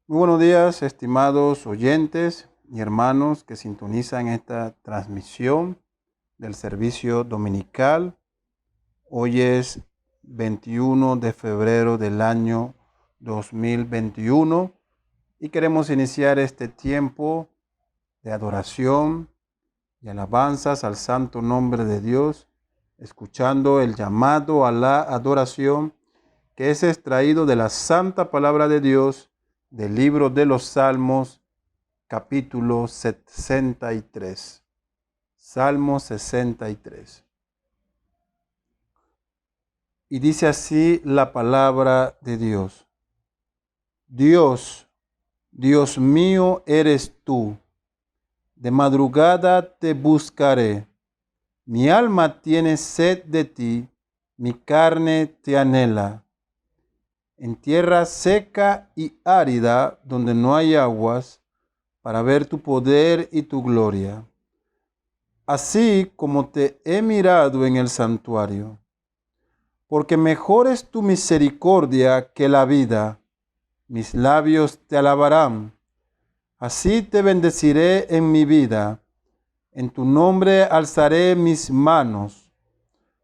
Muy buenos días, estimados oyentes y hermanos que sintonizan esta transmisión del servicio dominical. Hoy es 21 de febrero del año 2021 y queremos iniciar este tiempo de adoración y alabanzas al santo nombre de Dios, escuchando el llamado a la adoración que es extraído de la santa palabra de Dios del libro de los Salmos, capítulo 63. Salmo 63. Y dice así la palabra de Dios. Dios, Dios mío eres tú. De madrugada te buscaré. Mi alma tiene sed de ti, mi carne te anhela. En tierra seca y árida, donde no hay aguas, para ver tu poder y tu gloria. Así como te he mirado en el santuario. Porque mejor es tu misericordia que la vida. Mis labios te alabarán. Así te bendeciré en mi vida. En tu nombre alzaré mis manos.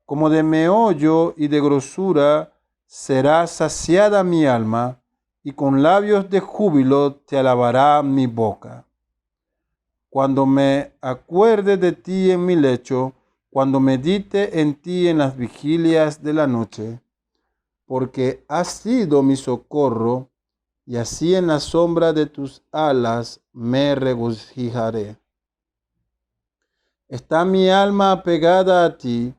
Como de meollo y de grosura será saciada mi alma, y con labios de júbilo te alabará mi boca. Cuando me acuerde de ti en mi lecho, cuando medite en ti en las vigilias de la noche, porque has sido mi socorro, y así en la sombra de tus alas me regocijaré. Está mi alma apegada a ti,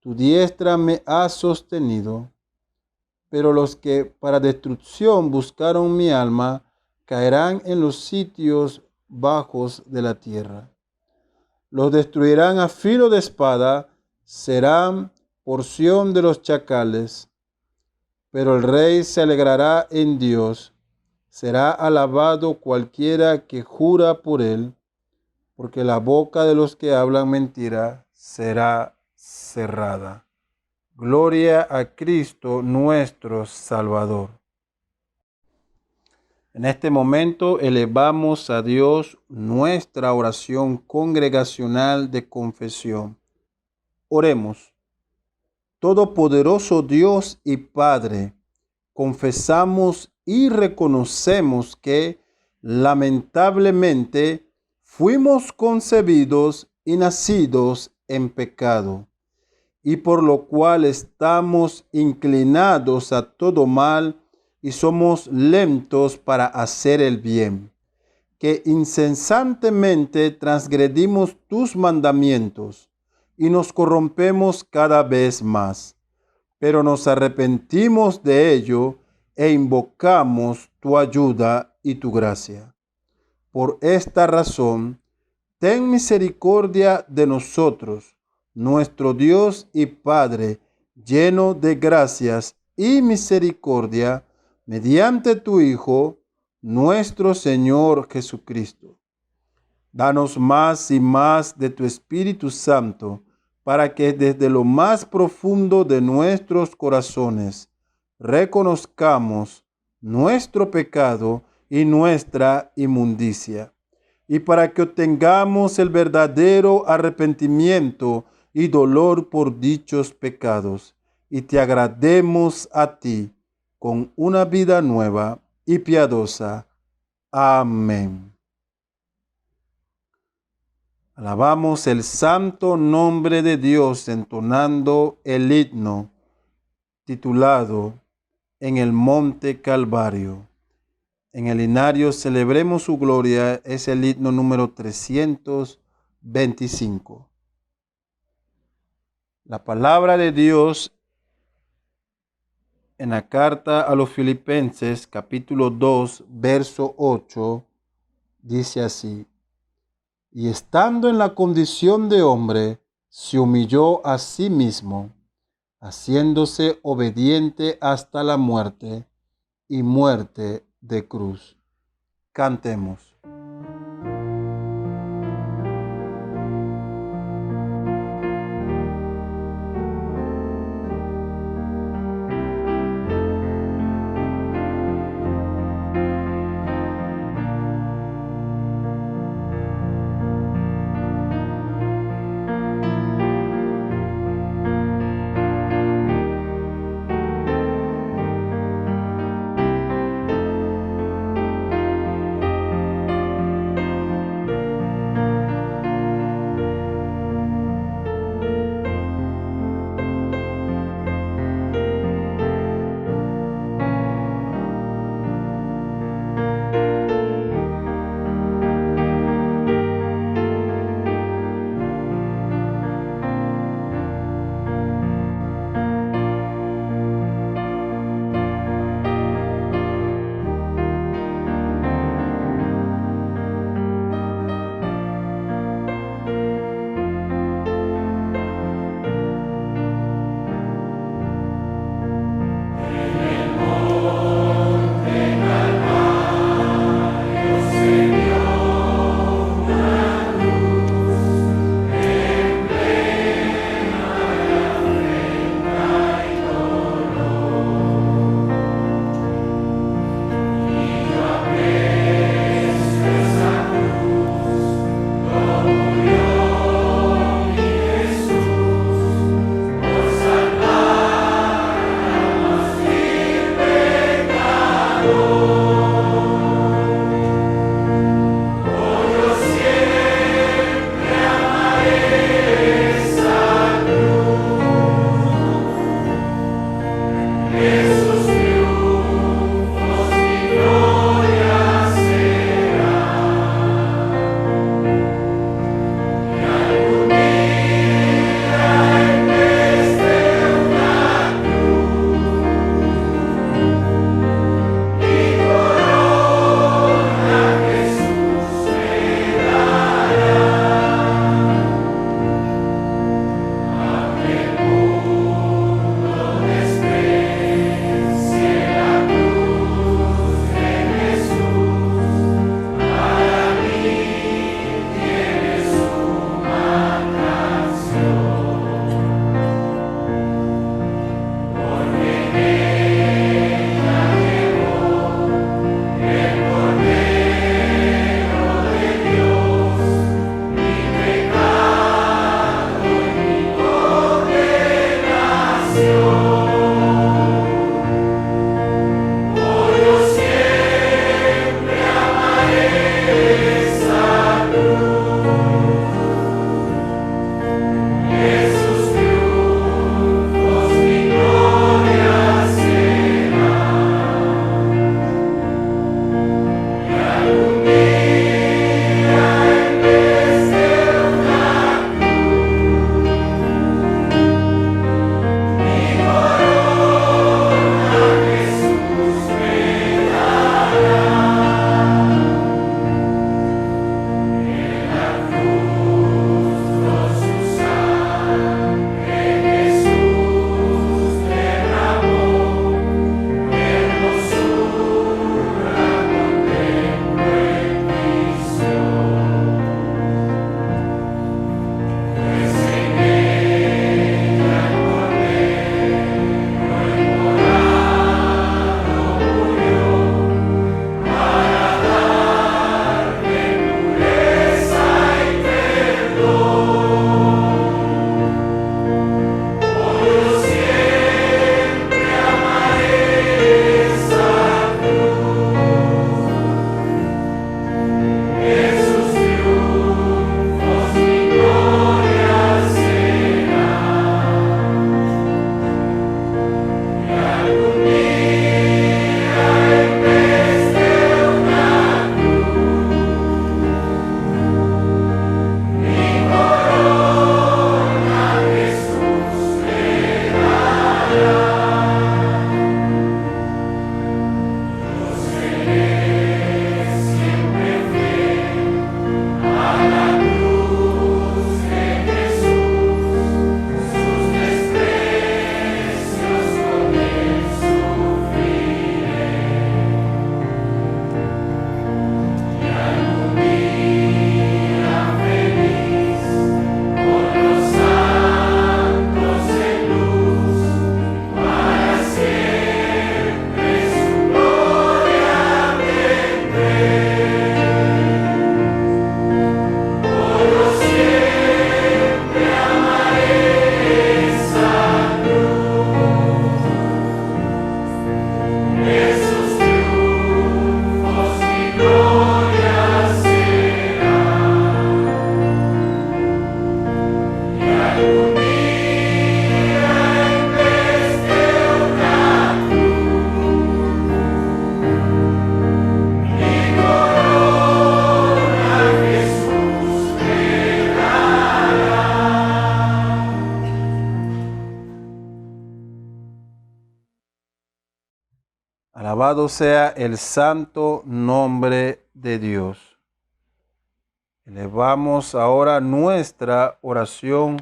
tu diestra me ha sostenido. Pero los que para destrucción buscaron mi alma caerán en los sitios bajos de la tierra. Los destruirán a filo de espada, serán porción de los chacales. Pero el rey se alegrará en Dios, será alabado cualquiera que jura por él, porque la boca de los que hablan mentira será cerrada. Gloria a Cristo nuestro Salvador. En este momento elevamos a Dios nuestra oración congregacional de confesión. Oremos. Todopoderoso Dios y Padre, confesamos y reconocemos que lamentablemente fuimos concebidos y nacidos en pecado, y por lo cual estamos inclinados a todo mal y somos lentos para hacer el bien, que incesantemente transgredimos tus mandamientos y nos corrompemos cada vez más. Pero nos arrepentimos de ello e invocamos tu ayuda y tu gracia. Por esta razón, ten misericordia de nosotros, nuestro Dios y Padre, lleno de gracias y misericordia, mediante tu Hijo, nuestro Señor Jesucristo. Danos más y más de tu Espíritu Santo, para que desde lo más profundo de nuestros corazones reconozcamos nuestro pecado y nuestra inmundicia, y para que obtengamos el verdadero arrepentimiento y dolor por dichos pecados, y te agrademos a ti con una vida nueva y piadosa. Amén. Alabamos el santo nombre de Dios entonando el himno titulado En el Monte Calvario. En el himnario Celebremos su Gloria es el himno número 325. La palabra de Dios en la carta a los Filipenses capítulo 2 verso 8 dice así: y estando en la condición de hombre, se humilló a sí mismo, haciéndose obediente hasta la muerte y muerte de cruz. Cantemos. Alabado sea el santo nombre de Dios. Elevamos ahora nuestra oración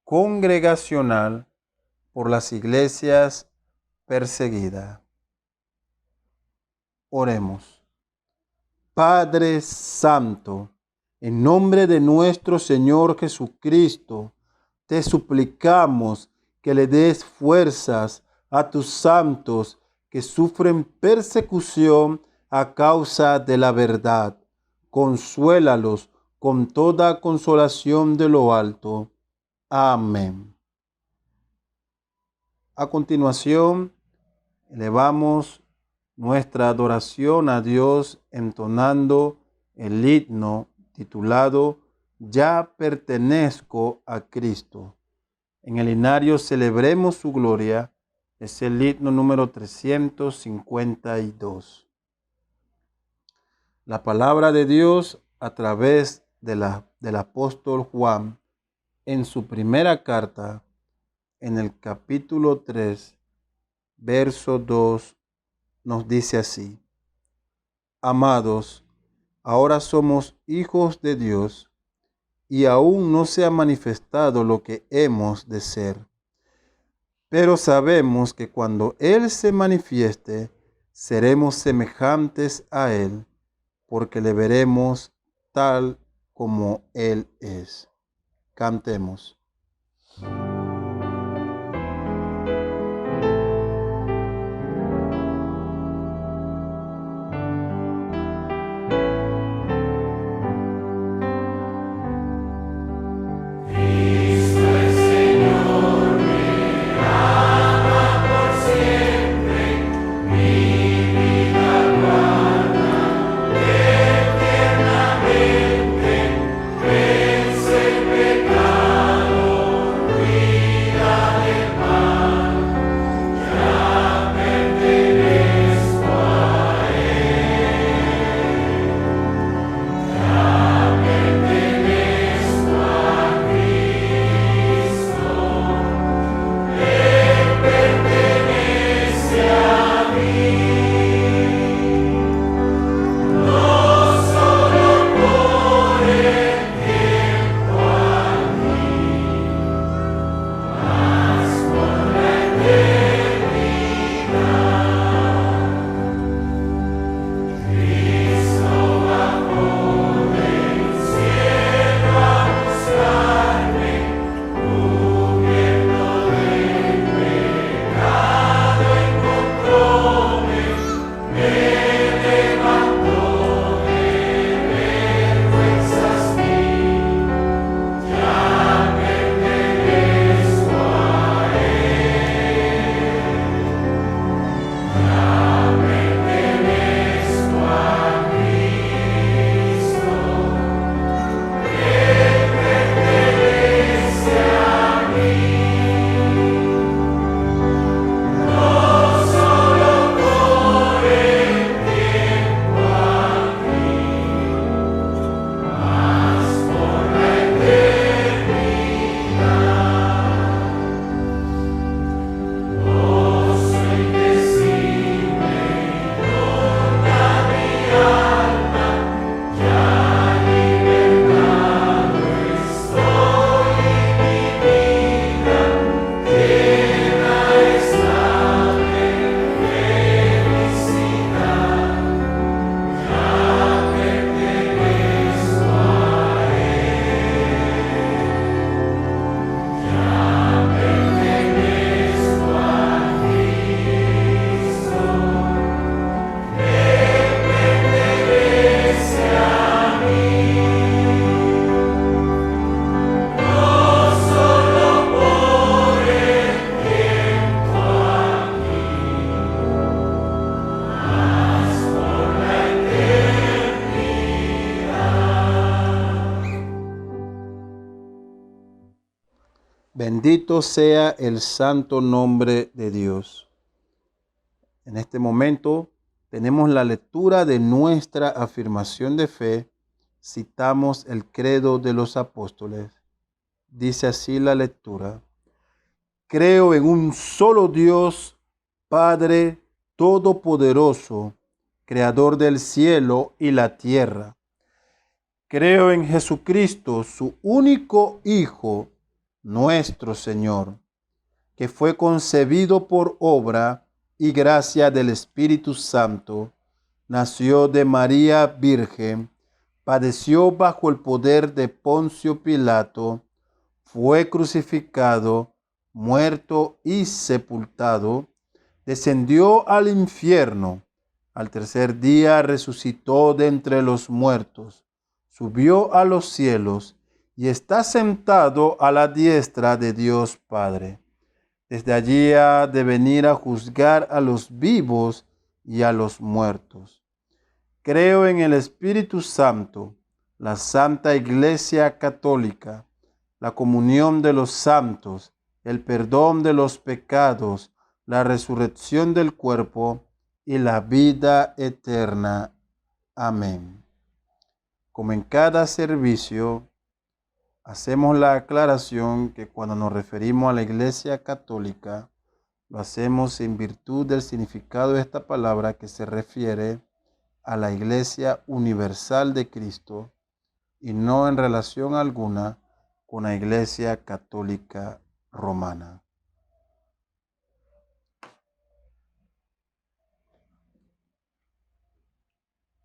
congregacional por las iglesias perseguidas. Oremos. Padre Santo, en nombre de nuestro Señor Jesucristo, te suplicamos que le des fuerzas a tus santos que sufren persecución a causa de la verdad. Consuélalos con toda consolación de lo alto. Amén. A continuación, elevamos nuestra adoración a Dios entonando el himno titulado Ya pertenezco a Cristo. En el himnario Celebremos su gloria, es el himno número 352. La palabra de Dios a través del apóstol Juan en su primera carta, en el capítulo 3, verso 2, nos dice así: Amados, ahora somos hijos de Dios, y aún no se ha manifestado lo que hemos de ser. Pero sabemos que cuando Él se manifieste, seremos semejantes a Él, porque le veremos tal como Él es. Cantemos. Bendito sea el santo nombre de Dios. En este momento tenemos la lectura de nuestra afirmación de fe. Citamos el credo de los apóstoles. Dice así la lectura: Creo en un solo Dios, Padre Todopoderoso, Creador del cielo y la tierra. Creo en Jesucristo, su único Hijo, nuestro Señor, que fue concebido por obra y gracia del Espíritu Santo, nació de María Virgen, padeció bajo el poder de Poncio Pilato, fue crucificado, muerto y sepultado, descendió al infierno, al tercer día resucitó de entre los muertos, subió a los cielos y está sentado a la diestra de Dios Padre. Desde allí ha de venir a juzgar a los vivos y a los muertos. Creo en el Espíritu Santo, la Santa Iglesia Católica, la comunión de los santos, el perdón de los pecados, la resurrección del cuerpo y la vida eterna. Amén. Como en cada servicio, hacemos la aclaración que cuando nos referimos a la Iglesia Católica, lo hacemos en virtud del significado de esta palabra que se refiere a la Iglesia Universal de Cristo y no en relación alguna con la Iglesia Católica Romana.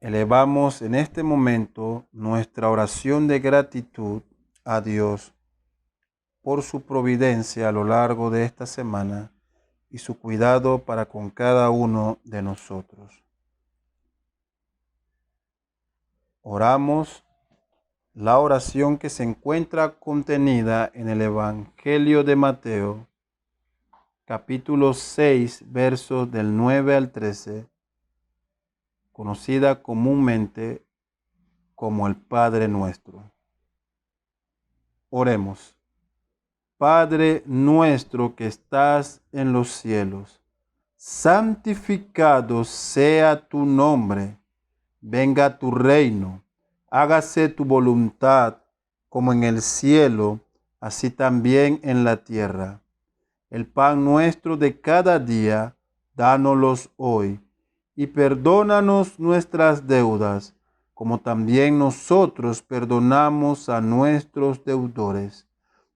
Elevamos en este momento nuestra oración de gratitud a Dios por su providencia a lo largo de esta semana y su cuidado para con cada uno de nosotros. Oramos la oración que se encuentra contenida en el Evangelio de Mateo, capítulo 6, versos del 9 al 13, conocida comúnmente como el Padre Nuestro. Oremos. Padre nuestro que estás en los cielos, santificado sea tu nombre. Venga tu reino, hágase tu voluntad, como en el cielo, así también en la tierra. El pan nuestro de cada día, dánoslo hoy, y perdónanos nuestras deudas, como también nosotros perdonamos a nuestros deudores.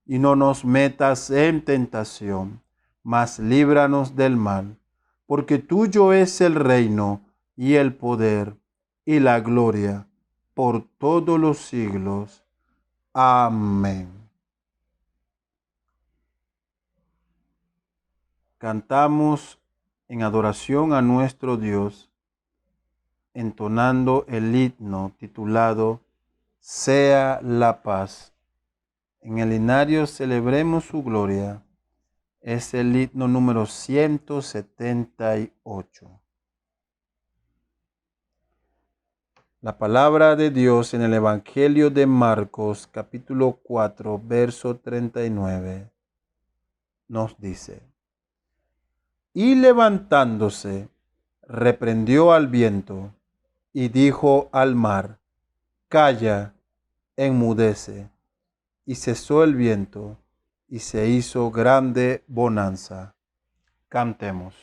Y no nos metas en tentación, mas líbranos del mal, porque tuyo es el reino, y el poder, y la gloria, por todos los siglos. Amén. Cantamos en adoración a nuestro Dios, entonando el himno titulado Sea la paz. En el himnario Celebremos su gloria. Es el himno número 178. La palabra de Dios en el Evangelio de Marcos, capítulo 4, verso 39, nos dice: Y levantándose, reprendió al viento, y dijo al mar: Calla, enmudece. Y cesó el viento, y se hizo grande bonanza. Cantemos.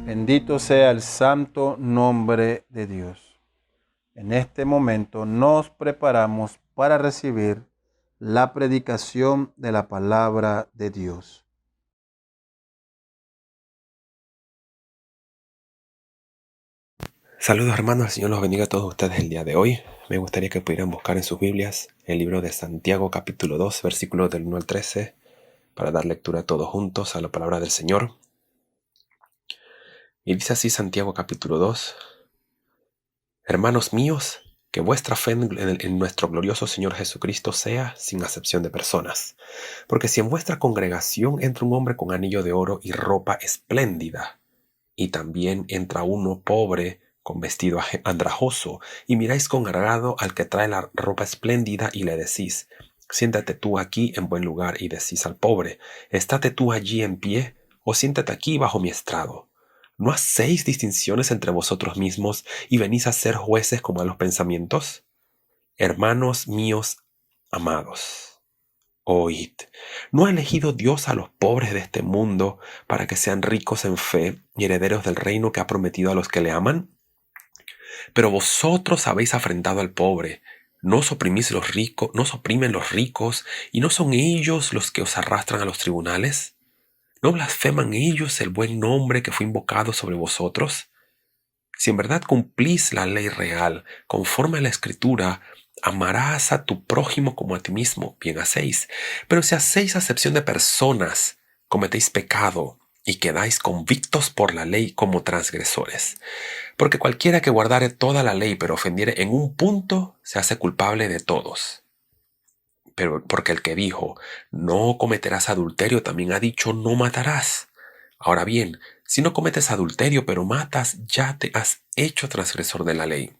Bendito sea el santo nombre de Dios. En este momento nos preparamos para recibir la predicación de la palabra de Dios. Saludos hermanos, el Señor los bendiga a todos ustedes el día de hoy. Me gustaría que pudieran buscar en sus Biblias el libro de Santiago capítulo 2, versículos del 1 al 13, para dar lectura todos juntos a la palabra del Señor. Y dice así Santiago capítulo 2: Hermanos míos, que vuestra fe en nuestro glorioso Señor Jesucristo sea sin acepción de personas. Porque si en vuestra congregación entra un hombre con anillo de oro y ropa espléndida, y también entra uno pobre con vestido andrajoso, y miráis con agrado al que trae la ropa espléndida y le decís: siéntate tú aquí en buen lugar, y decís al pobre: estate tú allí en pie, o siéntate aquí bajo mi estrado. ¿No hacéis distinciones entre vosotros mismos y venís a ser jueces con malos pensamientos? Hermanos míos amados, oíd. ¿No ha elegido Dios a los pobres de este mundo para que sean ricos en fe y herederos del reino que ha prometido a los que le aman? Pero vosotros habéis afrentado al pobre. ¿No os oprimís los ricos, no os oprimen los ricos, y no son ellos los que os arrastran a los tribunales? ¿No blasfeman ellos el buen nombre que fue invocado sobre vosotros? Si en verdad cumplís la ley real, conforme a la Escritura, amarás a tu prójimo como a ti mismo, bien hacéis. Pero si hacéis acepción de personas, cometéis pecado y quedáis convictos por la ley como transgresores. Porque cualquiera que guardare toda la ley pero ofendiere en un punto, se hace culpable de todos. Pero porque el que dijo, no cometerás adulterio, también ha dicho, no matarás. Ahora bien, si no cometes adulterio pero matas, ya te has hecho transgresor de la ley.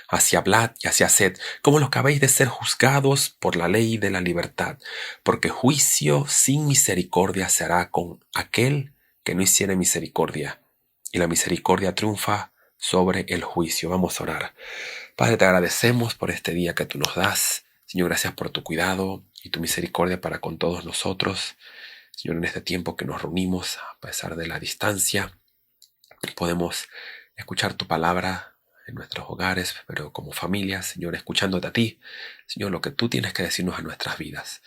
Así hablad y así haced, como los que habéis de ser juzgados por la ley de la libertad, porque juicio sin misericordia se hará con aquel que no hiciere misericordia, y la misericordia triunfa sobre el juicio. Vamos a orar. Padre, te agradecemos por este día que tú nos das. Señor, gracias por tu cuidado y tu misericordia para con todos nosotros. Señor, en este tiempo que nos reunimos, a pesar de la distancia, podemos escuchar tu palabra en nuestros hogares, pero como familia, Señor, escuchándote a ti, Señor, lo que tú tienes que decirnos a nuestras vidas.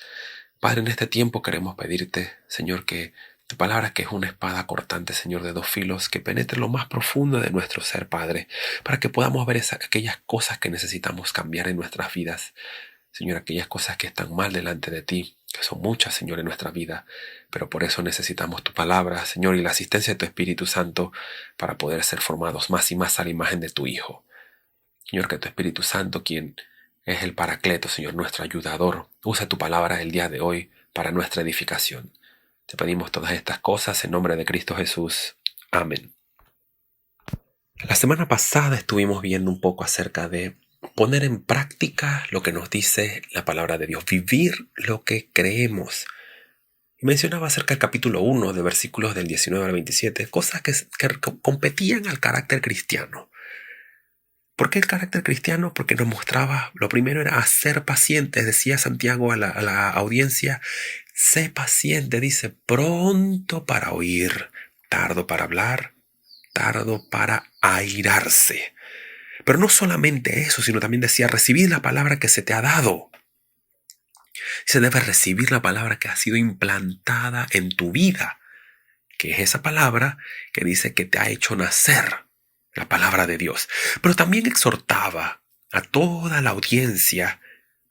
Padre, en este tiempo queremos pedirte, Señor, que tu palabra, que es una espada cortante, Señor, de dos filos, que penetre lo más profundo de nuestro ser, Padre, para que podamos ver aquellas cosas que necesitamos cambiar en nuestras vidas. Señor, aquellas cosas que están mal delante de ti, que son muchas, Señor, en nuestra vida, pero por eso necesitamos tu palabra, Señor, y la asistencia de tu Espíritu Santo para poder ser formados más y más a la imagen de tu Hijo. Señor, que tu Espíritu Santo, quien es el Paracleto, Señor, nuestro ayudador, use tu palabra el día de hoy para nuestra edificación. Te pedimos todas estas cosas en nombre de Cristo Jesús. Amén. La semana pasada estuvimos viendo un poco acerca de poner en práctica lo que nos dice la palabra de Dios, vivir lo que creemos. Y mencionaba acerca del capítulo 1, de versículos del 19 al 27, cosas que competían al carácter cristiano. ¿Por qué el carácter cristiano? Porque nos mostraba, lo primero era ser pacientes, decía Santiago a la audiencia, sé paciente, dice, pronto para oír, tardo para hablar, tardo para airarse. Pero no solamente eso, sino también decía, recibir la palabra que se te ha dado. Se debe recibir la palabra que ha sido implantada en tu vida, que es esa palabra que dice que te ha hecho nacer, la palabra de Dios. Pero también exhortaba a toda la audiencia,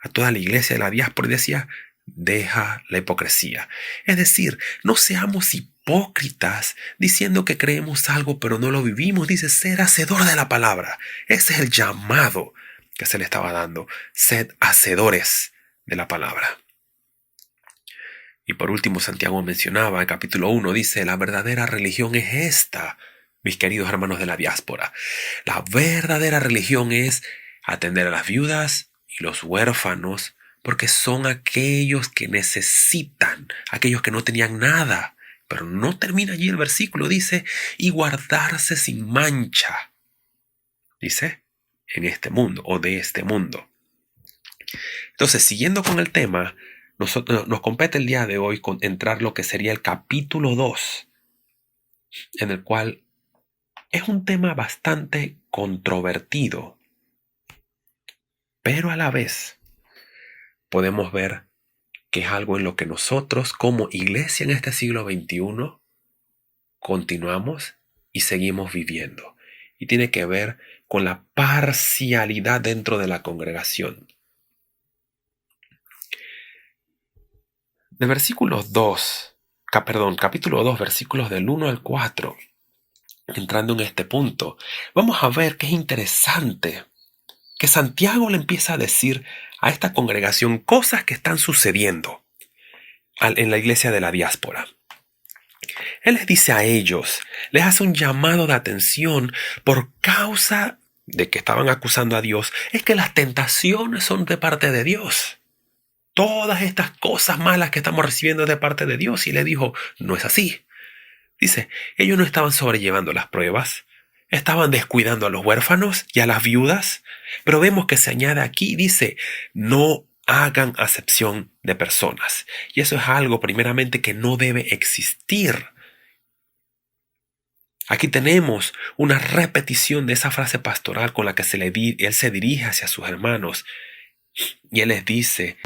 a toda la iglesia de la diáspora, y decía, deja la hipocresía. Es decir, no seamos hipócritas diciendo que creemos algo pero no lo vivimos. Dice, ser hacedor de la palabra. Ese es el llamado que se le estaba dando. Sed hacedores de la palabra. Y por último, Santiago mencionaba en capítulo 1, dice, la verdadera religión es esta, mis queridos hermanos de la diáspora. La verdadera religión es atender a las viudas y los huérfanos, porque son aquellos que necesitan, aquellos que no tenían nada. Pero no termina allí el versículo, dice, y guardarse sin mancha, dice, en este mundo o de este mundo. Entonces, siguiendo con el tema, nos compete el día de hoy con entrar lo que sería el capítulo 2 en el cual es un tema bastante controvertido, pero a la vez podemos ver que es algo en lo que nosotros como iglesia en este siglo XXI continuamos y seguimos viviendo. Y tiene que ver con la parcialidad dentro de la congregación. De versículos 2, capítulo 2, versículos del 1 al 4, entrando en este punto, vamos a ver que es interesante que Santiago le empieza a decir a esta congregación cosas que están sucediendo en la iglesia de la diáspora. Él les dice a ellos, les hace un llamado de atención por causa de que estaban acusando a Dios, es que las tentaciones son de parte de Dios. Todas estas cosas malas que estamos recibiendo de parte de Dios. Y le dijo, no es así. Dice, ellos no estaban sobrellevando las pruebas, estaban descuidando a los huérfanos y a las viudas, pero vemos que se añade aquí, dice, no hagan acepción de personas. Y eso es algo primeramente que no debe existir. Aquí tenemos una repetición de esa frase pastoral con la que él se dirige hacia sus hermanos. Y él les dice,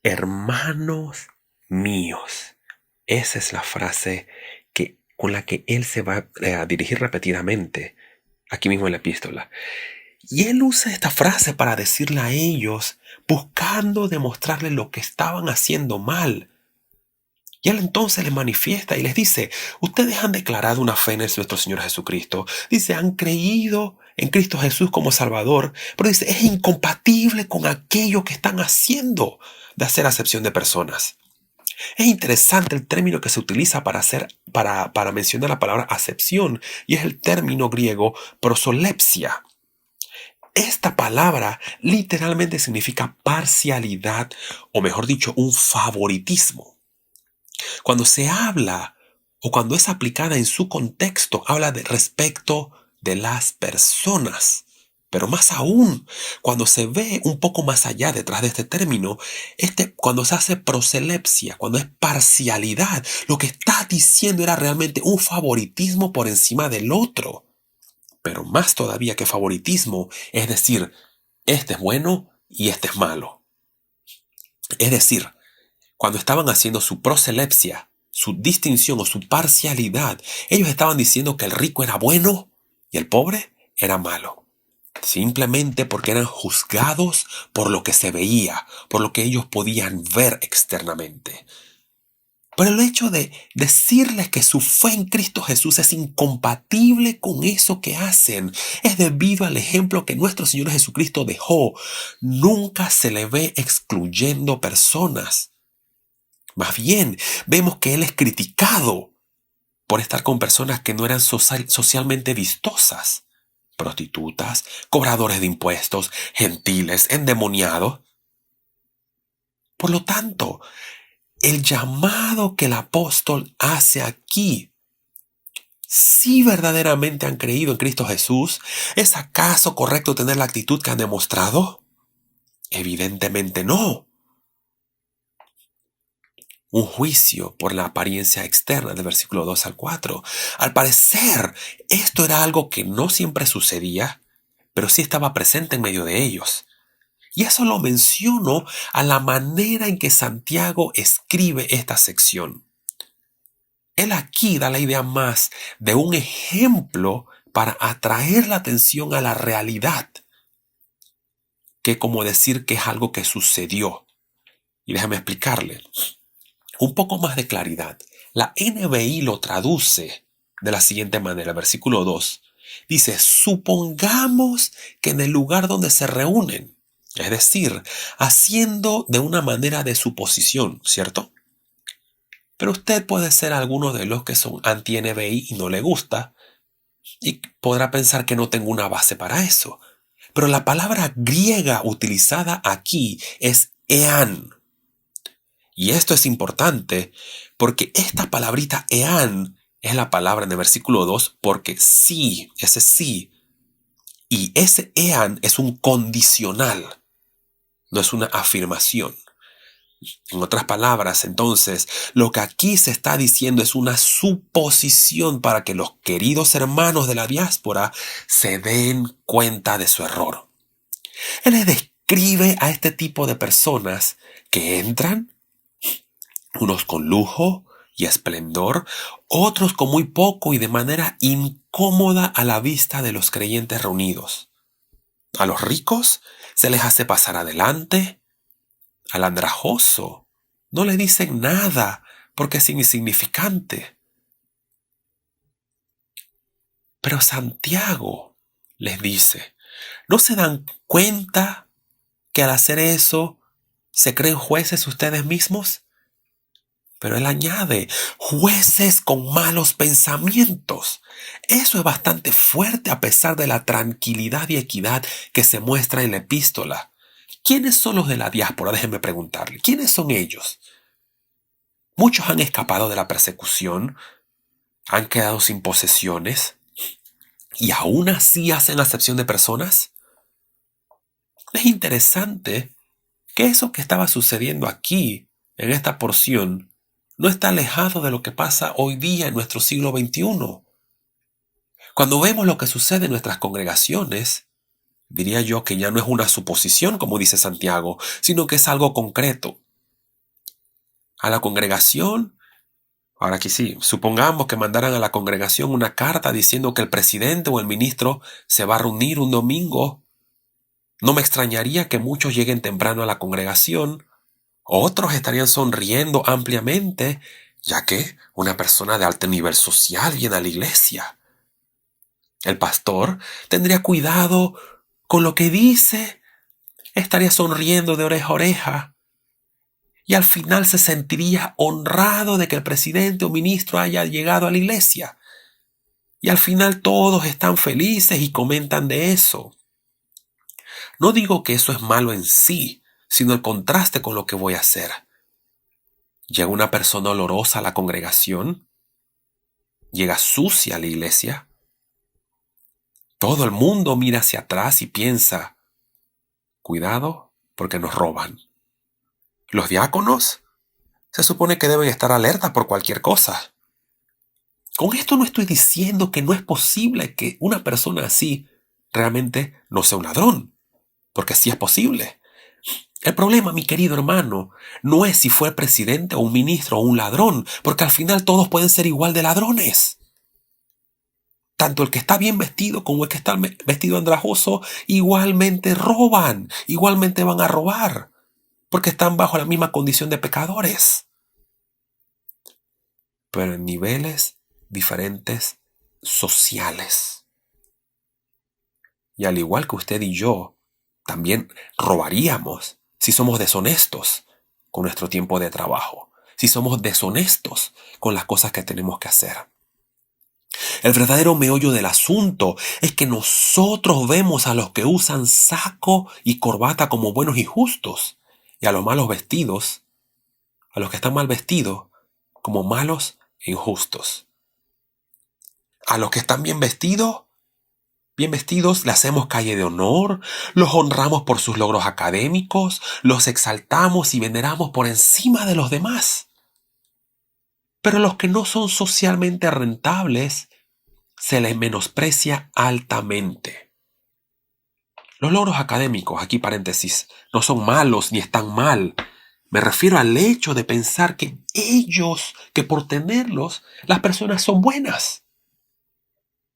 hermanos míos. Esa es la frase con la que él se va a dirigir repetidamente aquí mismo en la epístola. Y él usa esta frase para decirle a ellos, buscando demostrarles lo que estaban haciendo mal. Y él entonces les manifiesta y les dice, ustedes han declarado una fe en nuestro Señor Jesucristo. Dice, han creído en Cristo Jesús como Salvador, pero dice, es incompatible con aquello que están haciendo de hacer acepción de personas. Es interesante el término que se utiliza para mencionar la palabra acepción, y es el término griego prosolepsia. Esta palabra literalmente significa parcialidad, o mejor dicho, un favoritismo. Cuando se habla o cuando es aplicada en su contexto, habla de respecto de las personas. Pero más aún, cuando se ve un poco más allá detrás de este término, cuando se hace proselepsia, cuando es parcialidad, lo que está diciendo era realmente un favoritismo por encima del otro. Pero más todavía que favoritismo, es decir, este es bueno y este es malo. Es decir, cuando estaban haciendo su proselepsia, su distinción o su parcialidad, ellos estaban diciendo que el rico era bueno y el pobre era malo. Simplemente porque eran juzgados por lo que se veía, por lo que ellos podían ver externamente. Pero el hecho de decirles que su fe en Cristo Jesús es incompatible con eso que hacen es debido al ejemplo que nuestro Señor Jesucristo dejó. Nunca se le ve excluyendo personas. Más bien, vemos que Él es criticado por estar con personas que no eran socialmente vistosas. Prostitutas, cobradores de impuestos, gentiles, endemoniados. Por lo tanto, el llamado que el apóstol hace aquí, si verdaderamente han creído en Cristo Jesús, ¿es acaso correcto tener la actitud que han demostrado? Evidentemente no. Un juicio por la apariencia externa del versículo 2 al 4. Al parecer, esto era algo que no siempre sucedía, pero sí estaba presente en medio de ellos. Y eso lo menciono a la manera en que Santiago escribe esta sección. Él aquí da la idea más de un ejemplo para atraer la atención a la realidad, que como decir que es algo que sucedió. Y déjame explicarle. Un poco más de claridad. La NBI lo traduce de la siguiente manera, versículo 2. Dice, supongamos que en el lugar donde se reúnen, es decir, haciendo de una manera de suposición, ¿cierto? Pero usted puede ser alguno de los que son anti-NBI y no le gusta, y podrá pensar que no tengo una base para eso. Pero la palabra griega utilizada aquí es ean. Y esto es importante porque esta palabrita ean es la palabra en el versículo 2 porque sí, ese sí. Y ese ean es un condicional, no es una afirmación. En otras palabras, entonces, lo que aquí se está diciendo es una suposición para que los queridos hermanos de la diáspora se den cuenta de su error. Él les describe a este tipo de personas que entran, unos con lujo y esplendor, otros con muy poco y de manera incómoda a la vista de los creyentes reunidos. A los ricos se les hace pasar adelante, al andrajoso no le dicen nada porque es insignificante. Pero Santiago les dice, ¿no se dan cuenta que al hacer eso se creen jueces ustedes mismos? Pero él añade, jueces con malos pensamientos. Eso es bastante fuerte a pesar de la tranquilidad y equidad que se muestra en la epístola. ¿Quiénes son los de la diáspora? Déjenme preguntarle. ¿Quiénes son ellos? Muchos han escapado de la persecución, han quedado sin posesiones y aún así hacen acepción de personas. Es interesante que eso que estaba sucediendo aquí, en esta porción, no está alejado de lo que pasa hoy día en nuestro siglo XXI. Cuando vemos lo que sucede en nuestras congregaciones, diría yo que ya no es una suposición, como dice Santiago, sino que es algo concreto. A la congregación, ahora aquí sí, supongamos que mandaran a la congregación una carta diciendo que el presidente o el ministro se va a reunir un domingo. No me extrañaría que muchos lleguen temprano a la congregación. Otros estarían sonriendo ampliamente, ya que una persona de alto nivel social viene a la iglesia. El pastor tendría cuidado con lo que dice, estaría sonriendo de oreja a oreja y al final se sentiría honrado de que el presidente o ministro haya llegado a la iglesia. Y al final todos están felices y comentan de eso. No digo que eso es malo en sí, sino el contraste con lo que voy a hacer. Llega una persona olorosa a la congregación, llega sucia a la iglesia. Todo el mundo mira hacia atrás y piensa, cuidado porque nos roban. Los diáconos se supone que deben estar alerta por cualquier cosa. Con esto no estoy diciendo que no es posible que una persona así realmente no sea un ladrón, porque sí es posible. El problema, mi querido hermano, no es si fue el presidente o un ministro o un ladrón, porque al final todos pueden ser igual de ladrones. Tanto el que está bien vestido como el que está vestido andrajoso igualmente roban, igualmente van a robar, porque están bajo la misma condición de pecadores. Pero en niveles diferentes sociales. Y al igual que usted y yo, también robaríamos si somos deshonestos con nuestro tiempo de trabajo, si somos deshonestos con las cosas que tenemos que hacer. El verdadero meollo del asunto es que nosotros vemos a los que usan saco y corbata como buenos y justos, y a los malos vestidos, a los que están mal vestidos, como malos e injustos. A los que están bien vestidos le hacemos calle de honor, los honramos por sus logros académicos, los exaltamos y veneramos por encima de los demás. Pero los que no son socialmente rentables, se les menosprecia altamente. Los logros académicos, aquí paréntesis, no son malos ni están mal. Me refiero al hecho de pensar que por tenerlos, las personas son buenas.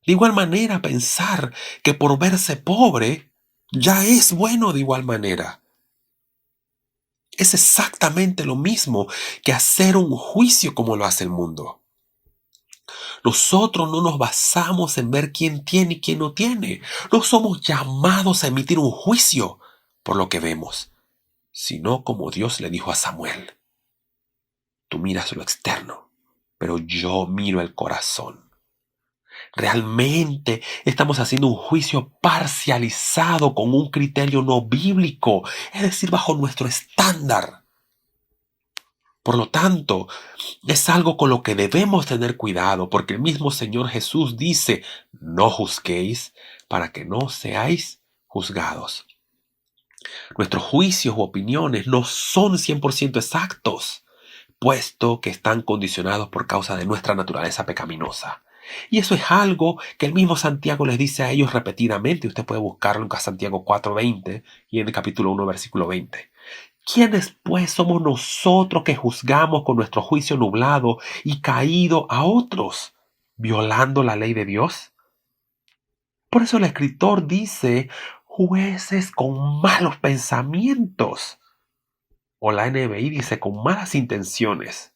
De igual manera, pensar que por verse pobre, ya es bueno de igual manera. Es exactamente lo mismo que hacer un juicio como lo hace el mundo. Nosotros no nos basamos en ver quién tiene y quién no tiene. No somos llamados a emitir un juicio por lo que vemos, sino como Dios le dijo a Samuel. Tú miras lo externo, pero yo miro el corazón. Realmente estamos haciendo un juicio parcializado con un criterio no bíblico, es decir, bajo nuestro estándar. Por lo tanto, es algo con lo que debemos tener cuidado, porque el mismo Señor Jesús dice, no juzguéis para que no seáis juzgados. Nuestros juicios u opiniones no son 100% exactos, puesto que están condicionados por causa de nuestra naturaleza pecaminosa. Y eso es algo que el mismo Santiago les dice a ellos repetidamente. Usted puede buscarlo en Santiago 4:20 y en el capítulo 1, versículo 20. ¿Quiénes pues somos nosotros que juzgamos con nuestro juicio nublado y caído a otros, violando la ley de Dios? Por eso el escritor dice, jueces con malos pensamientos. O la NBI dice, con malas intenciones.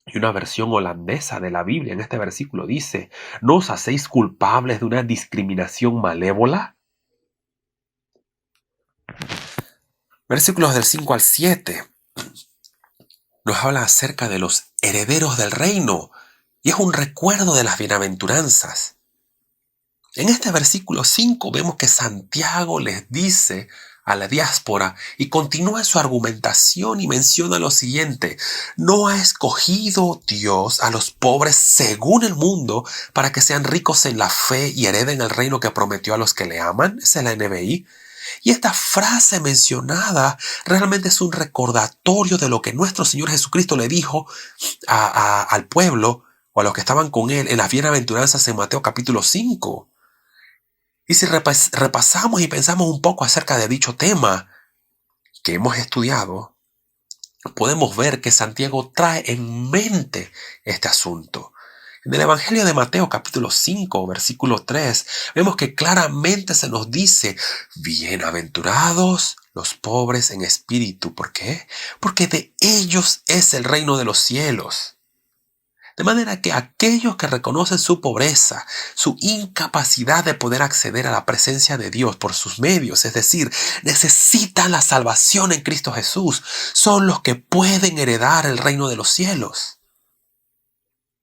Y una versión holandesa de la Biblia en este versículo dice, ¿no os hacéis culpables de una discriminación malévola? Versículos del 5 al 7 nos habla acerca de los herederos del reino y es un recuerdo de las bienaventuranzas. En este versículo 5 vemos que Santiago les dice a la diáspora y continúa su argumentación y menciona lo siguiente: ¿no ha escogido Dios a los pobres según el mundo para que sean ricos en la fe y hereden el reino que prometió a los que le aman? Esa es la NBI. Y esta frase mencionada realmente es un recordatorio de lo que nuestro Señor Jesucristo le dijo al pueblo o a los que estaban con él en las bienaventuranzas en Mateo capítulo 5. Y si repasamos y pensamos un poco acerca de dicho tema que hemos estudiado, podemos ver que Santiago trae en mente este asunto. En el Evangelio de Mateo capítulo 5, versículo 3, vemos que claramente se nos dice, bienaventurados los pobres en espíritu. ¿Por qué? Porque de ellos es el reino de los cielos. De manera que aquellos que reconocen su pobreza, su incapacidad de poder acceder a la presencia de Dios por sus medios, es decir, necesitan la salvación en Cristo Jesús, son los que pueden heredar el reino de los cielos.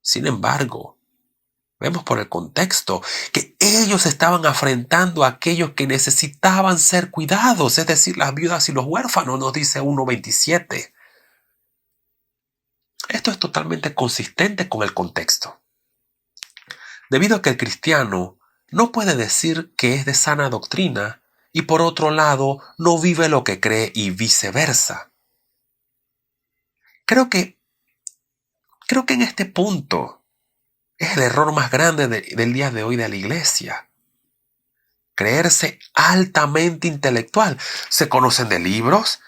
Sin embargo, vemos por el contexto que ellos estaban afrentando a aquellos que necesitaban ser cuidados, es decir, las viudas y los huérfanos, nos dice 1:27. Esto es totalmente consistente con el contexto. Debido a que el cristiano no puede decir que es de sana doctrina y por otro lado no vive lo que cree y viceversa. Creo que en este punto es el error más grande del día de hoy de la iglesia. Creerse altamente intelectual. Se conocen de libros,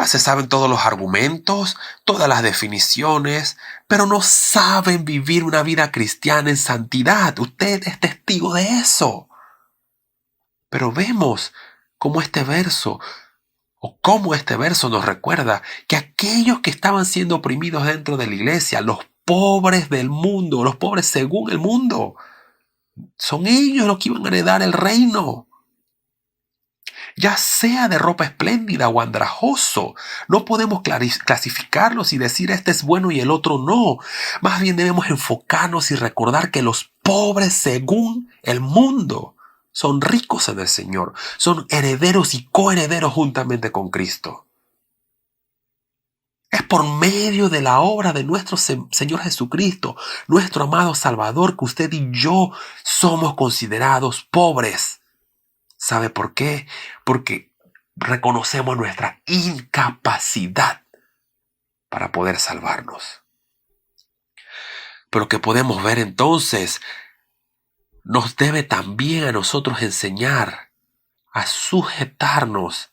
se saben todos los argumentos, todas las definiciones, pero no saben vivir una vida cristiana en santidad. Usted es testigo de eso. Pero vemos cómo este verso nos recuerda que aquellos que estaban siendo oprimidos dentro de la iglesia, los pobres del mundo, los pobres según el mundo, son ellos los que iban a heredar el reino. Ya sea de ropa espléndida o andrajoso, no podemos clasificarlos y decir este es bueno y el otro no. Más bien debemos enfocarnos y recordar que los pobres según el mundo son ricos en el Señor, son herederos y coherederos juntamente con Cristo. Es por medio de la obra de nuestro Señor Jesucristo, nuestro amado Salvador, que usted y yo somos considerados pobres. ¿Sabe por qué? Porque reconocemos nuestra incapacidad para poder salvarnos. Pero que podemos ver entonces, nos debe también a nosotros enseñar a sujetarnos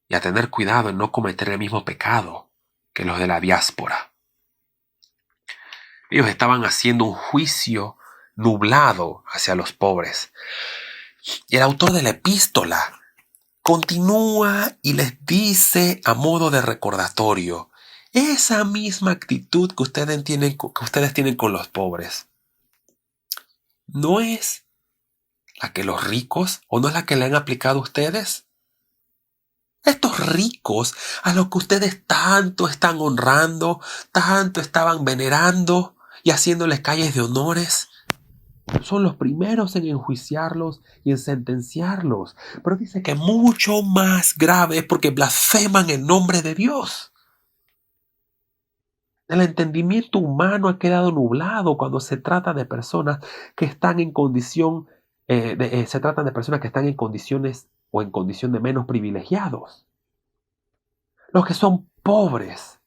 y a tener cuidado en no cometer el mismo pecado que los de la diáspora. Ellos estaban haciendo un juicio nublado hacia los pobres. Y el autor de la epístola continúa y les dice a modo de recordatorio, esa misma actitud que ustedes tienen con los pobres, ¿no es la que los ricos o no es la que le han aplicado a ustedes? Estos ricos a los que ustedes tanto están honrando, tanto estaban venerando y haciéndoles calles de honores, son los primeros en enjuiciarlos y en sentenciarlos. Pero dice que mucho más grave es porque blasfeman el nombre de Dios. El entendimiento humano ha quedado nublado cuando se trata de personas que están en condiciones o en condición de menos privilegiados. Los que son pobres,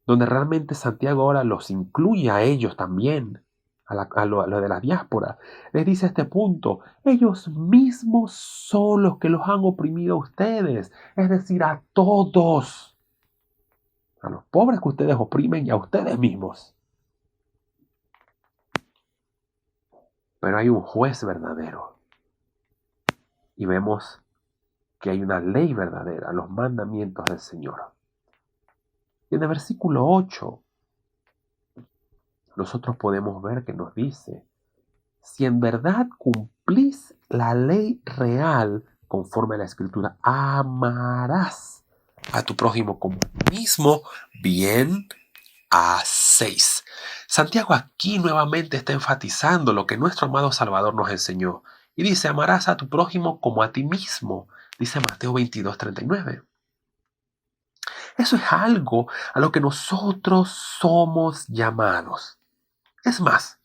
donde realmente Santiago ahora los incluye a ellos también, a lo de la diáspora. Les dice a este punto, ellos mismos son los que los han oprimido a ustedes, es decir, a todos, a los pobres que ustedes oprimen y a ustedes mismos. Pero hay un juez verdadero y vemos que hay una ley verdadera, los mandamientos del Señor. Y en el versículo 8, nosotros podemos ver que nos dice, si en verdad cumplís la ley real conforme a la Escritura, amarás a tu prójimo como a ti mismo, bien hacéis. Santiago aquí nuevamente está enfatizando lo que nuestro amado Salvador nos enseñó. Y dice, amarás a tu prójimo como a ti mismo, dice Mateo 22:39. Eso es algo a lo que nosotros somos llamados. Es más,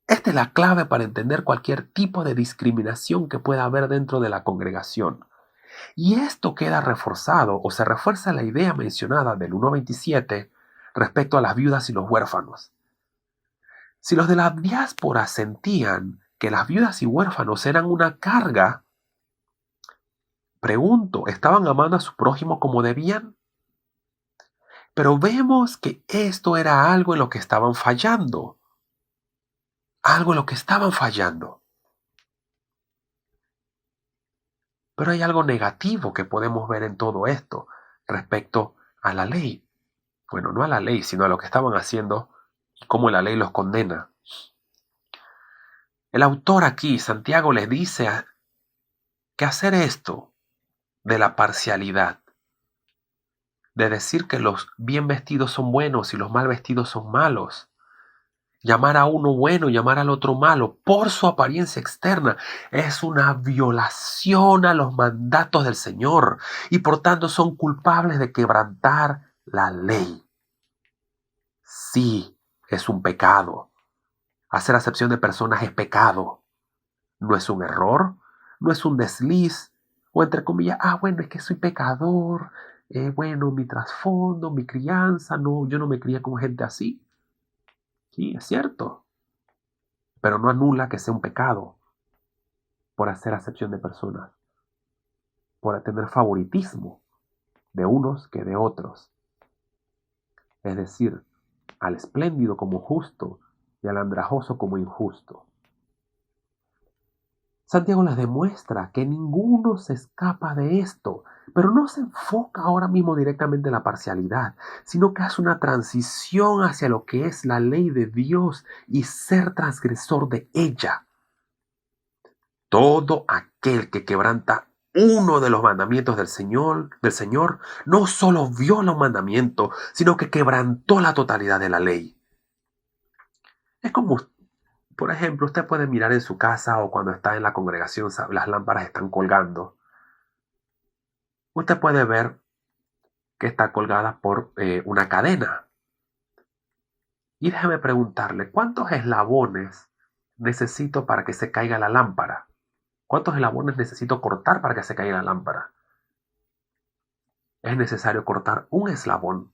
esta es la clave para entender cualquier tipo de discriminación que pueda haber dentro de la congregación. Y esto queda reforzado o se refuerza la idea mencionada del 1:27 respecto a las viudas y los huérfanos. Si los de la diáspora sentían que las viudas y huérfanos eran una carga, pregunto, ¿estaban amando a su prójimo como debían? Pero vemos que esto era algo en lo que estaban fallando. Algo en lo que estaban fallando. Pero hay algo negativo que podemos ver en todo esto respecto a la ley. Bueno, no a la ley, sino a lo que estaban haciendo y cómo la ley los condena. El autor aquí, Santiago, les dice que hacer esto de la parcialidad, de decir que los bien vestidos son buenos y los mal vestidos son malos, llamar a uno bueno, llamar al otro malo por su apariencia externa, es una violación a los mandatos del Señor y por tanto son culpables de quebrantar la ley. Sí, es un pecado. Hacer acepción de personas es pecado. No es un error, no es un desliz, o entre comillas, bueno, es que soy pecador, bueno, mi trasfondo, mi crianza, no, yo no me crié con gente así. Sí, es cierto, pero no anula que sea un pecado por hacer acepción de personas, por tener favoritismo de unos que de otros. Es decir, al espléndido como justo y al andrajoso como injusto. Santiago les demuestra que ninguno se escapa de esto, pero no se enfoca ahora mismo directamente en la parcialidad, sino que hace una transición hacia lo que es la ley de Dios y ser transgresor de ella. Todo aquel que quebranta uno de los mandamientos del Señor, no solo viola un mandamiento, sino que quebrantó la totalidad de la ley. Es como, por ejemplo, usted puede mirar en su casa o cuando está en la congregación, las lámparas están colgando. Usted puede ver que está colgada por una cadena. Y déjeme preguntarle, ¿cuántos eslabones necesito para que se caiga la lámpara? ¿Cuántos eslabones necesito cortar para que se caiga la lámpara? Es necesario cortar un eslabón.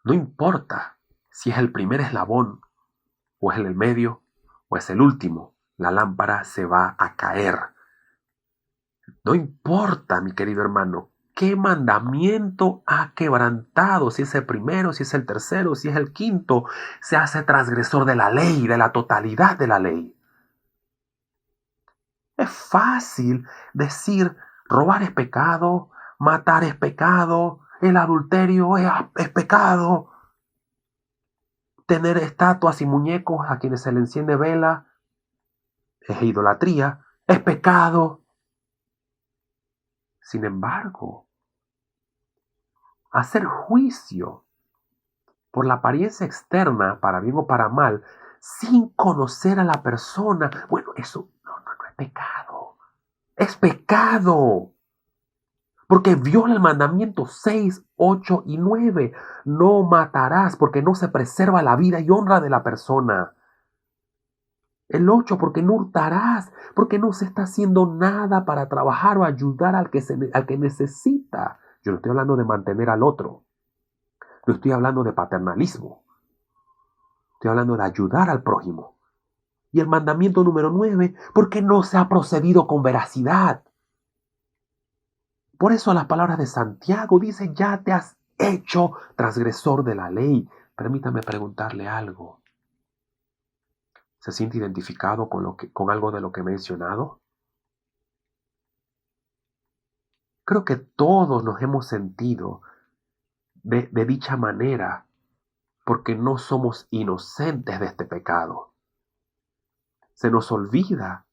No importa si es el primer eslabón, o es el medio, o es el último, la lámpara se va a caer. No importa, mi querido hermano, qué mandamiento ha quebrantado, si es el primero, si es el tercero, si es el quinto, se hace transgresor de la ley, de la totalidad de la ley. Es fácil decir, robar es pecado, matar es pecado, el adulterio es pecado, tener estatuas y muñecos a quienes se le enciende vela es idolatría, es pecado. Sin embargo, hacer juicio por la apariencia externa, para bien o para mal, sin conocer a la persona, bueno, eso no es pecado. Es pecado. Porque viola el mandamiento 6, 8 y 9. No matarás porque no se preserva la vida y honra de la persona. El 8, porque no hurtarás, porque no se está haciendo nada para trabajar o ayudar al que necesita. Yo no estoy hablando de mantener al otro. No estoy hablando de paternalismo. Estoy hablando de ayudar al prójimo. Y el mandamiento número 9, porque no se ha procedido con veracidad. Por eso las palabras de Santiago dicen, ya te has hecho transgresor de la ley. Permítame preguntarle algo. ¿Se siente identificado con algo de lo que he mencionado? Creo que todos nos hemos sentido de dicha manera porque no somos inocentes de este pecado. Se nos olvida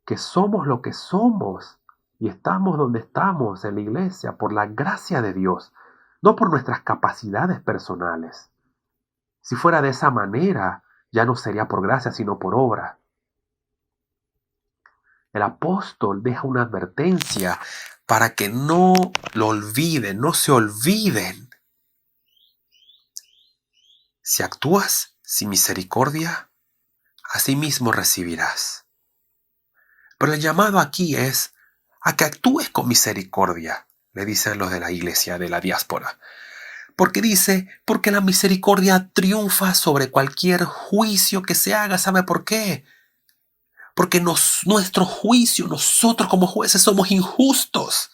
que somos lo que somos y estamos donde estamos en la iglesia por la gracia de Dios, no por nuestras capacidades personales. Si fuera de esa manera, ya no sería por gracia, sino por obra. El apóstol deja una advertencia para que no lo olviden, no se olviden. Si actúas sin misericordia, asimismo recibirás. Pero el llamado aquí es a que actúes con misericordia, le dicen los de la iglesia, de la diáspora. Porque dice, porque la misericordia triunfa sobre cualquier juicio que se haga. ¿Sabe por qué? Porque nuestro juicio, nosotros como jueces somos injustos.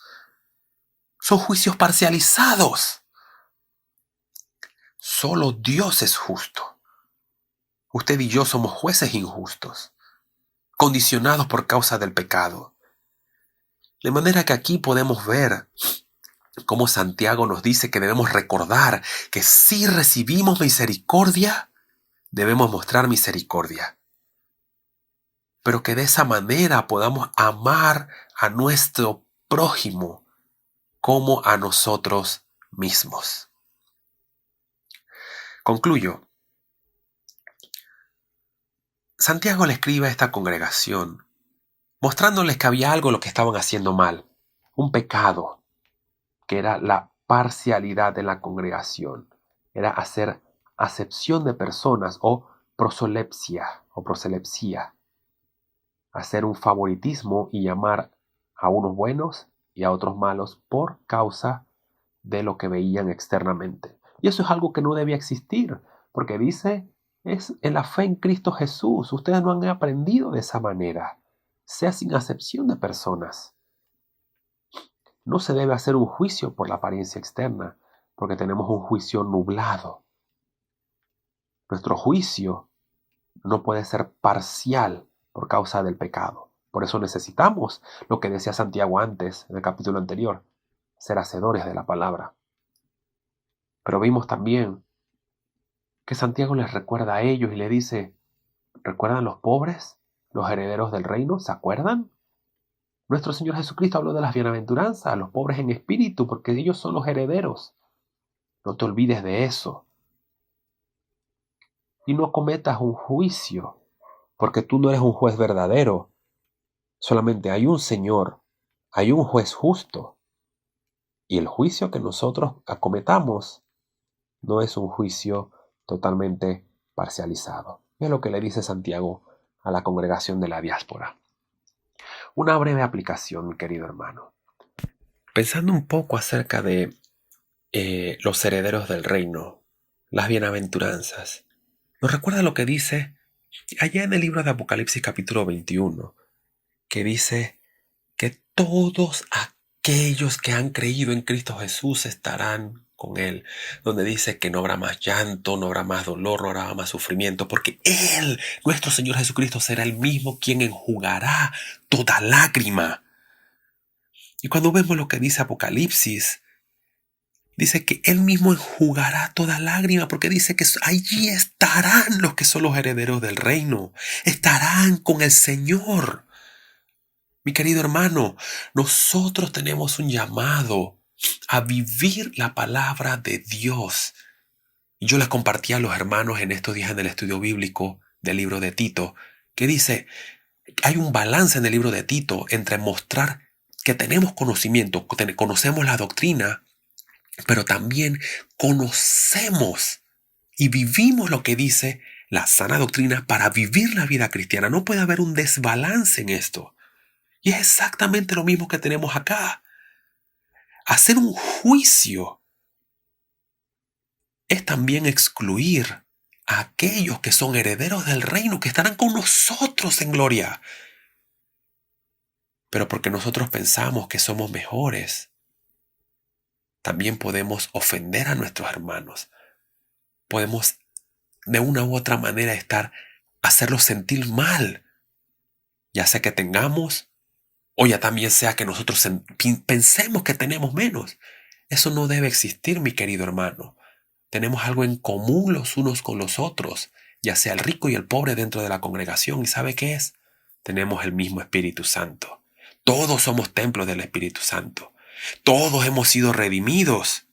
Son juicios parcializados. Solo Dios es justo. Usted y yo somos jueces injustos, condicionados por causa del pecado. De manera que aquí podemos ver cómo Santiago nos dice que debemos recordar que si recibimos misericordia, debemos mostrar misericordia. Pero que de esa manera podamos amar a nuestro prójimo como a nosotros mismos. Concluyo. Santiago le escribe a esta congregación mostrándoles que había algo lo que estaban haciendo mal, un pecado, que era la parcialidad de la congregación, era hacer acepción de personas o prosolepsia, hacer un favoritismo y llamar a unos buenos y a otros malos por causa de lo que veían externamente. Y eso es algo que no debía existir, porque dice, es en la fe en Cristo Jesús. Ustedes no han aprendido de esa manera. Sea sin acepción de personas. No se debe hacer un juicio por la apariencia externa, porque tenemos un juicio nublado. Nuestro juicio no puede ser parcial por causa del pecado. Por eso necesitamos lo que decía Santiago antes, en el capítulo anterior, ser hacedores de la palabra. Pero vimos también que Santiago les recuerda a ellos y le dice, ¿recuerdan los pobres, los herederos del reino? ¿Se acuerdan? Nuestro Señor Jesucristo habló de las bienaventuranzas, los pobres en espíritu, porque ellos son los herederos. No te olvides de eso. Y no cometas un juicio, porque tú no eres un juez verdadero. Solamente hay un Señor, hay un juez justo. Y el juicio que nosotros acometamos no es un juicio totalmente parcializado. Es lo que le dice Santiago a la congregación de la diáspora. Una breve aplicación, querido hermano. Pensando un poco acerca de los herederos del reino, las bienaventuranzas, nos recuerda lo que dice allá en el libro de Apocalipsis capítulo 21, que dice que todos aquellos que han creído en Cristo Jesús estarán con Él, donde dice que no habrá más llanto, no habrá más dolor, no habrá más sufrimiento, porque Él, nuestro Señor Jesucristo, será el mismo quien enjugará toda lágrima. Y cuando vemos lo que dice Apocalipsis, dice que Él mismo enjugará toda lágrima, porque dice que allí estarán los que son los herederos del reino, estarán con el Señor. Mi querido hermano, nosotros tenemos un llamado a vivir la palabra de Dios. Y yo les compartí a los hermanos en estos días en el estudio bíblico del libro de Tito, que dice, hay un balance en el libro de Tito entre mostrar que tenemos conocimiento, conocemos la doctrina, pero también conocemos y vivimos lo que dice la sana doctrina para vivir la vida cristiana. No puede haber un desbalance en esto. Y es exactamente lo mismo que tenemos acá. Hacer un juicio es también excluir a aquellos que son herederos del reino, que estarán con nosotros en gloria. Pero porque nosotros pensamos que somos mejores, también podemos ofender a nuestros hermanos. Podemos de una u otra manera hacerlos sentir mal, ya sea que tengamos o ya también sea que nosotros pensemos que tenemos menos. Eso no debe existir, mi querido hermano. Tenemos algo en común los unos con los otros, ya sea el rico y el pobre dentro de la congregación. ¿Y sabe qué es? Tenemos el mismo Espíritu Santo. Todos somos templos del Espíritu Santo. Todos hemos sido redimidos.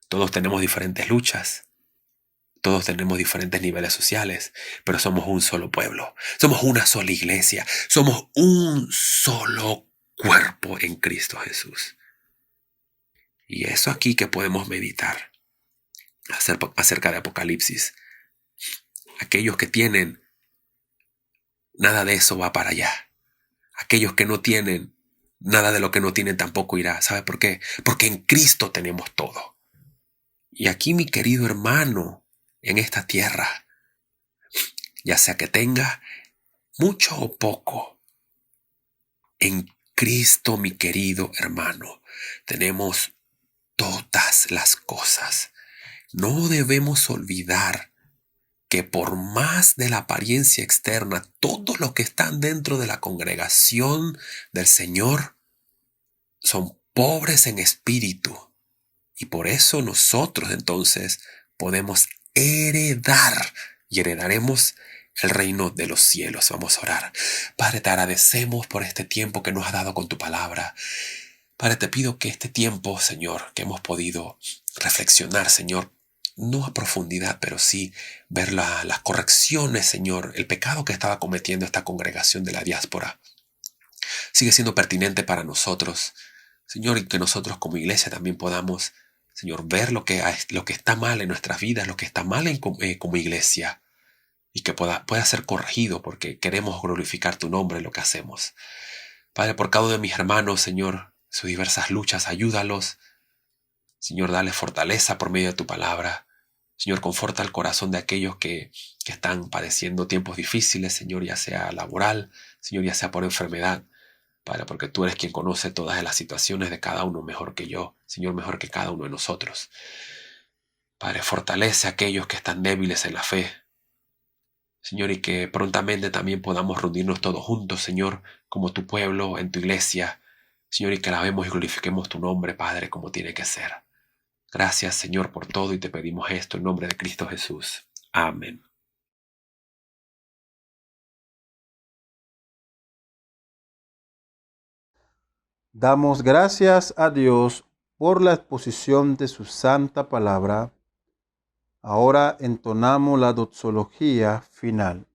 Todos tenemos diferentes luchas. Todos tenemos diferentes niveles sociales, pero somos un solo pueblo. Somos una sola iglesia. Somos un solo cuerpo en Cristo Jesús. Y eso aquí que podemos meditar acerca de Apocalipsis. Aquellos que tienen, nada de eso va para allá. Aquellos que no tienen, nada de lo que no tienen tampoco irá. ¿Sabe por qué? Porque en Cristo tenemos todo. Y aquí, mi querido hermano, en esta tierra, ya sea que tenga mucho o poco, en Cristo, mi querido hermano, tenemos todas las cosas. No debemos olvidar que por más de la apariencia externa, todos los que están dentro de la congregación del Señor son pobres en espíritu. Y por eso nosotros entonces podemos heredar y heredaremos el reino de los cielos. Vamos a orar. Padre, te agradecemos por este tiempo que nos has dado con tu palabra. Padre, te pido que este tiempo, Señor, que hemos podido reflexionar, Señor, no a profundidad, pero sí ver las correcciones, Señor, el pecado que estaba cometiendo esta congregación de la diáspora, sigue siendo pertinente para nosotros, Señor, y que nosotros como iglesia también podamos, Señor, ver lo que está mal en nuestras vidas, lo que está mal como iglesia, y que pueda ser corregido porque queremos glorificar tu nombre en lo que hacemos. Padre, por cada uno de mis hermanos, Señor, sus diversas luchas, ayúdalos. Señor, dale fortaleza por medio de tu palabra. Señor, conforta el corazón de aquellos que están padeciendo tiempos difíciles, Señor, ya sea laboral, Señor, ya sea por enfermedad. Padre, porque tú eres quien conoce todas las situaciones de cada uno mejor que yo, Señor, mejor que cada uno de nosotros. Padre, fortalece a aquellos que están débiles en la fe. Señor, y que prontamente también podamos reunirnos todos juntos, Señor, como tu pueblo, en tu iglesia. Señor, y que alabemos y glorifiquemos tu nombre, Padre, como tiene que ser. Gracias, Señor, por todo y te pedimos esto en nombre de Cristo Jesús. Amén. Damos gracias a Dios por la exposición de su santa palabra. Ahora entonamos la doxología final.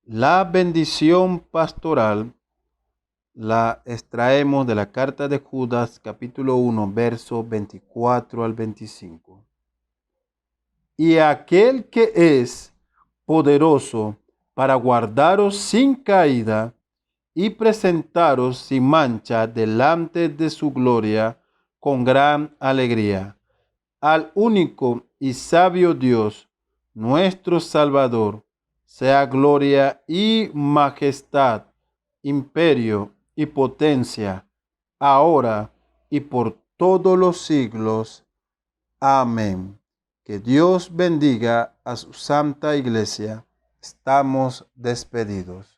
La bendición pastoral la extraemos de la carta de Judas, capítulo 1, versos 24 al 25. Y aquel que es poderoso para guardaros sin caída y presentaros sin mancha delante de su gloria con gran alegría. al único y sabio Dios, nuestro Salvador, sea gloria y majestad, imperio y potencia, ahora y por todos los siglos. Amén. Que Dios bendiga a su santa iglesia. Estamos despedidos.